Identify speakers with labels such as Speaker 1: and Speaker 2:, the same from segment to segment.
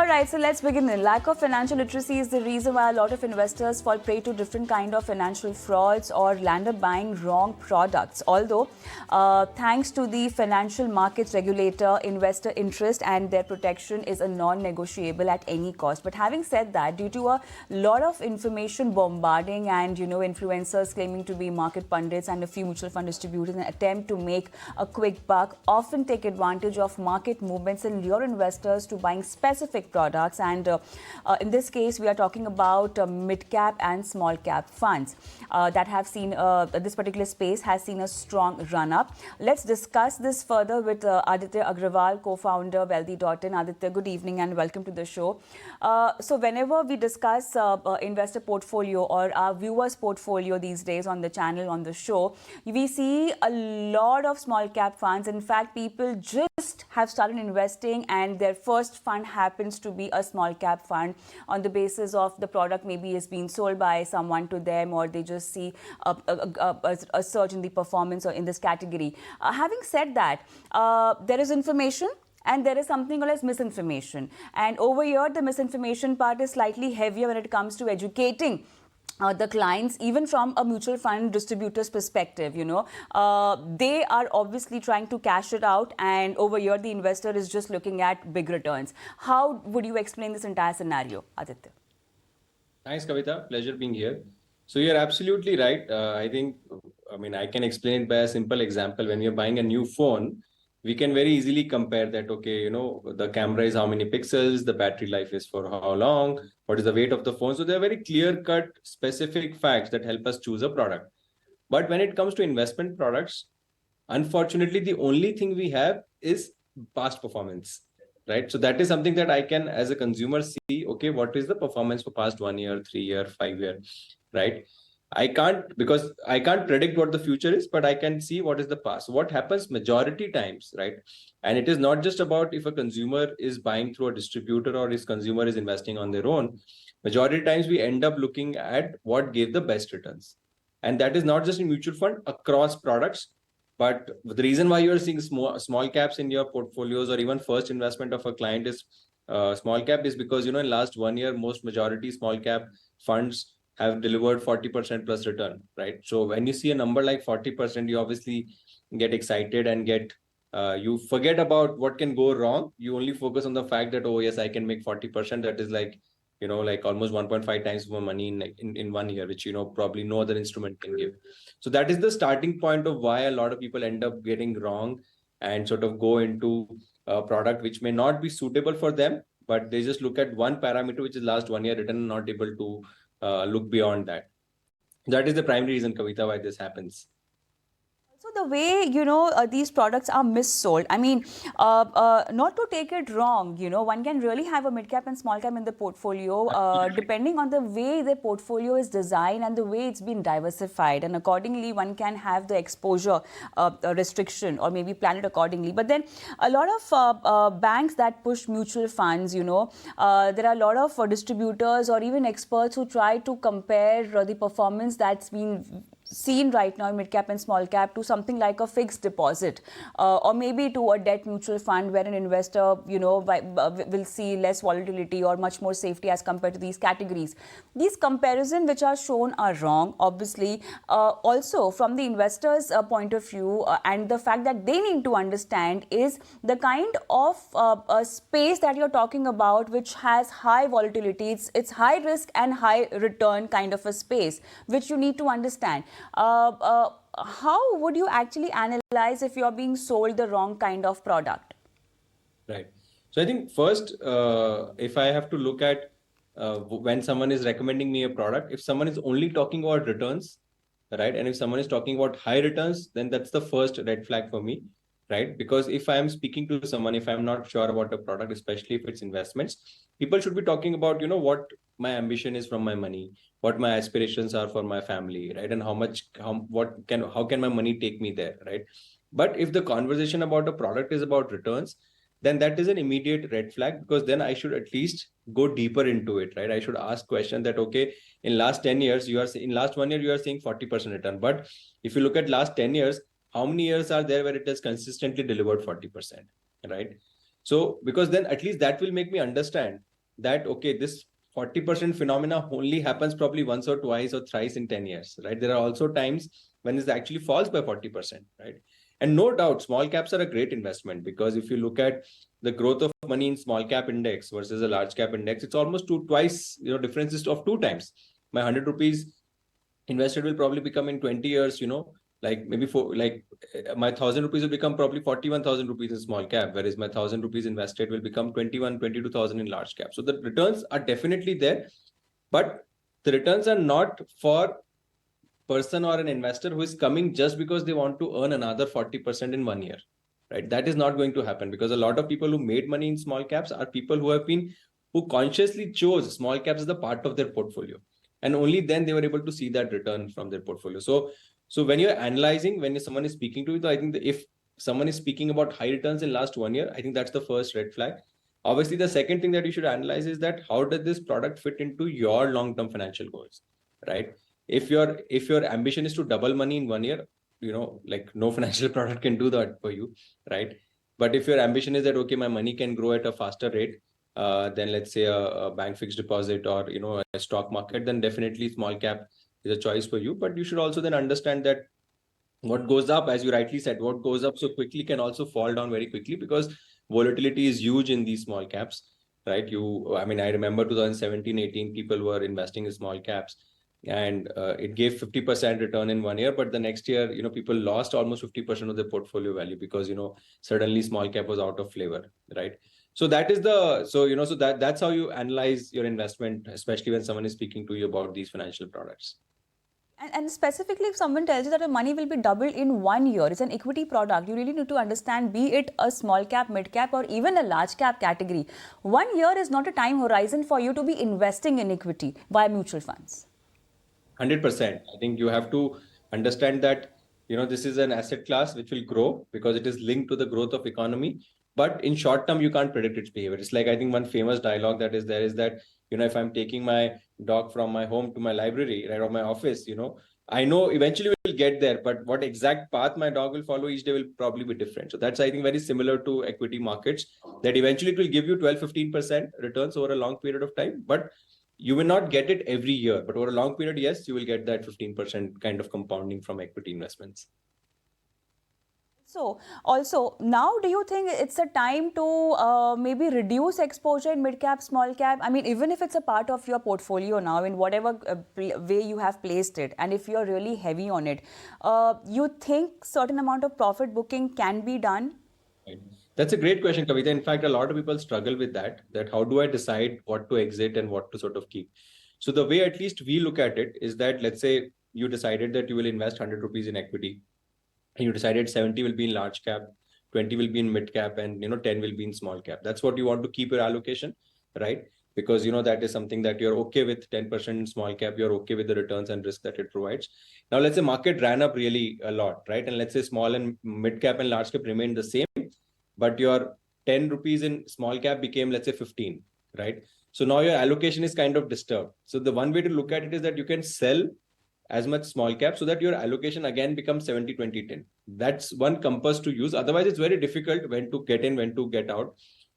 Speaker 1: right, so let's begin. Lack of financial literacy is the reason why a lot of investors fall prey to different kind of financial frauds or land up buying wrong products. Although, thanks to the financial markets regulator, investor interest and their protection is a non-negotiable at any cost. But having said that, due to a lot of information bombarding and influencers claiming to be market pundits and a few mutual fund distributors in an attempt to make a quick buck, often take advantage of market movements and lure investors to buying specific products. And in this case, we are talking about mid-cap and small-cap funds that have seen this particular space has seen a strong run-up. Let's discuss this further with Aditya Agarwal, co-founder Wealthy.in. Aditya, good evening and welcome to the show. So whenever we discuss investor portfolio or our viewers' portfolio these days on the channel, on the show, we see a lot of small-cap funds. In fact, people just have started investing and their first fund happens to be a small cap fund on the basis of the product maybe is being sold by someone to them, or they just see a surge in the performance or in this category. Having said that, there is information and there is something called as misinformation. And over here, the misinformation part is slightly heavier when it comes to educating the clients, even from a mutual fund distributor's perspective. They are obviously trying to cash it out, and over here the investor is just looking at big returns. How would you explain this entire scenario, Aditya?
Speaker 2: Thanks, Kavita. Pleasure being here. So you're absolutely right. I can explain it by a simple example. When you're buying a new phone, we can very easily compare that, the camera is how many pixels, the battery life is for how long, what is the weight of the phone. So there are very clear-cut, specific facts that help us choose a product. But when it comes to investment products, unfortunately, the only thing we have is past performance, right? So that is something that I can, as a consumer, see, okay, what is the performance for past 1 year, 3 year, 5 year, right? I can't predict what the future is, but I can see what is the past. What happens majority times, right? And it is not just about if a consumer is buying through a distributor or his consumer is investing on their own. Majority times we end up looking at what gave the best returns. And that is not just in mutual fund, across products. But the reason why you're seeing small caps in your portfolios, or even first investment of a client is small cap, is because, in last 1 year, most majority small cap funds have delivered 40% plus return, right? So when you see a number like 40%, you obviously get excited and you forget about what can go wrong. You only focus on the fact that, oh yes, I can make 40%. That is like almost 1.5 times more money in 1 year, which, probably no other instrument can give. So that is the starting point of why a lot of people end up getting wrong and sort of go into a product which may not be suitable for them, but they just look at one parameter, which is last 1 year return, and not able to look beyond that. That is the primary reason, Kavita, why this happens.
Speaker 1: So the way, these products are missold, not to take it wrong, one can really have a mid-cap and small-cap in the portfolio, depending on the way the portfolio is designed and the way it's been diversified. And accordingly, one can have the exposure restriction or maybe plan it accordingly. But then a lot of banks that push mutual funds, there are a lot of distributors or even experts who try to compare the performance that's been seen right now in mid-cap and small-cap to something like a fixed deposit or maybe to a debt mutual fund where an investor, will see less volatility or much more safety as compared to these categories. These comparisons which are shown are wrong, obviously. Also, from the investor's point of view, and the fact that they need to understand is the kind of space that you're talking about, which has high volatility. It's high risk and high return kind of a space, which you need to understand. How would you actually analyze if you're being sold the wrong kind of product?
Speaker 2: Right. So I think first, if I have to look at when someone is recommending me a product, if someone is only talking about returns, right, and if someone is talking about high returns, then that's the first red flag for me, right? Because if I am speaking to someone, if I'm not sure about a product, especially if it's investments, people should be talking about, what my ambition is from my money, what my aspirations are for my family, right? And how can my money take me there, right? But if the conversation about a product is about returns, then that is an immediate red flag, because then I should at least go deeper into it, right? I should ask question that, okay, in last 10 years, in last 1 year, you are seeing 40% return. But if you look at last 10 years, how many years are there where it has consistently delivered 40%, right? So, because then at least that will make me understand that, okay, this 40% phenomena only happens probably once or twice or thrice in 10 years, right? There are also times when it actually falls by 40%, right? And no doubt, small caps are a great investment, because if you look at the growth of money in small cap index versus a large cap index, it's almost twice, differences of 2 times. My 100 rupees invested will probably become in 20 years, like maybe my 1,000 rupees will become probably 41,000 rupees in small cap, whereas my 1,000 rupees invested will become 22,000 in large cap. So the returns are definitely there, but the returns are not for person or an investor who is coming just because they want to earn another 40% in 1 year, right? That is not going to happen, because a lot of people who made money in small caps are people who consciously chose small caps as the part of their portfolio, and only then they were able to see that return from their portfolio. So when you're analyzing, when someone is speaking to you, I think that if someone is speaking about high returns in last 1 year, I think that's the first red flag. Obviously, the second thing that you should analyze is that how does this product fit into your long-term financial goals, right? If your ambition is to double money in 1 year, like no financial product can do that for you, right? But if your ambition is that, okay, my money can grow at a faster rate than, let's say, a bank fixed deposit or a stock market, then definitely small cap is a choice for you. But you should also then understand that what goes up, as you rightly said, what goes up so quickly can also fall down very quickly, because volatility is huge in these small caps, right? I remember 2017-18, people were investing in small caps, and it gave 50% return in 1 year, but the next year, people lost almost 50% of their portfolio value, because suddenly small cap was out of flavor, right? So that's how you analyze your investment, especially when someone is speaking to you about these financial products.
Speaker 1: And specifically, if someone tells you that the money will be doubled in 1 year, it's an equity product, you really need to understand, be it a small cap, mid cap, or even a large cap category. 1 year is not a time horizon for you to be investing in equity via mutual funds.
Speaker 2: 100%. I think you have to understand that, this is an asset class which will grow because it is linked to the growth of economy. But in short term, you can't predict its behavior. It's like, I think one famous dialogue that is there is that, if I'm taking my dog from my home to my library, right, or my office, I know eventually we'll get there, but what exact path my dog will follow each day will probably be different. So that's, I think, very similar to equity markets, that eventually it will give you 12-15% returns over a long period of time. But you will not get it every year, but over a long period, yes, you will get that 15% kind of compounding from equity investments.
Speaker 1: So also, now do you think it's a time to maybe reduce exposure in mid cap, small cap? I mean, even if it's a part of your portfolio now, in whatever way you have placed it, and if you're really heavy on it, you think certain amount of profit booking can be done?
Speaker 2: Right. That's a great question, Kavita. In fact, a lot of people struggle with that how do I decide what to exit and what to sort of keep? So the way at least we look at it is that, let's say you decided that you will invest 100 rupees in equity, and you decided 70 will be in large cap, 20 will be in mid cap, and 10 will be in small cap. That's what you want to keep your allocation, right? Because that is something that you're okay with. 10% in small cap, you're okay with the returns and risk that it provides. Now let's say market ran up really a lot, right? And let's say small and mid cap and large cap remained the same, but your 10 rupees in small cap became, let's say, 15, right? So now your allocation is kind of disturbed. So the one way to look at it is that you can sell as much small cap so that your allocation again becomes 70-20-10. That's one compass to use. Otherwise, it's very difficult when to get in, when to get out.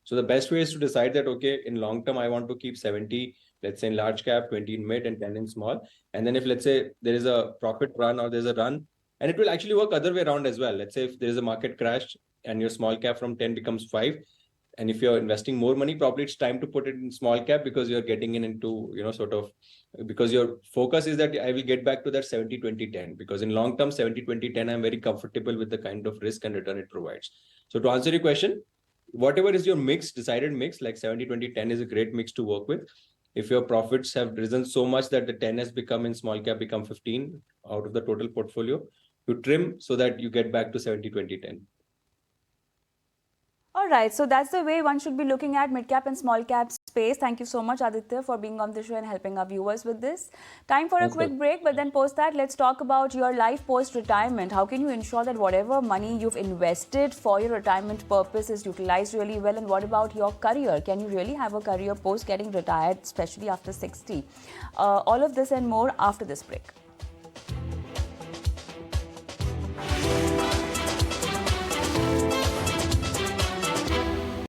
Speaker 2: So the best way is to decide that, okay, in long term, I want to keep 70, let's say, in large cap, 20 in mid, and 10 in small. And then if, let's say, there is a profit run or there's a run, and it will actually work other way around as well. Let's say if there is a market crash and your small cap from 10 becomes 5, and if you're investing more money, probably it's time to put it in small cap, because you're getting into, because your focus is that I will get back to that 70-20-10, because in long term, 70-20-10, I'm very comfortable with the kind of risk and return it provides. So to answer your question, whatever is your mix, decided mix, like 70-20-10 is a great mix to work with. If your profits have risen so much that the 10 has become in small cap become 15 out of the total portfolio, you trim so that you get back to 70-20-10.
Speaker 1: All right, so that's the way one should be looking at mid-cap and small-cap space. Thank you so much, Aditya, for being on the show and helping our viewers with this. Time for a quick break, but then post that, let's talk about your life post-retirement. How can you ensure that whatever money you've invested for your retirement purpose is utilized really well? And what about your career? Can you really have a career post getting retired, especially after 60? All of this and more after this break.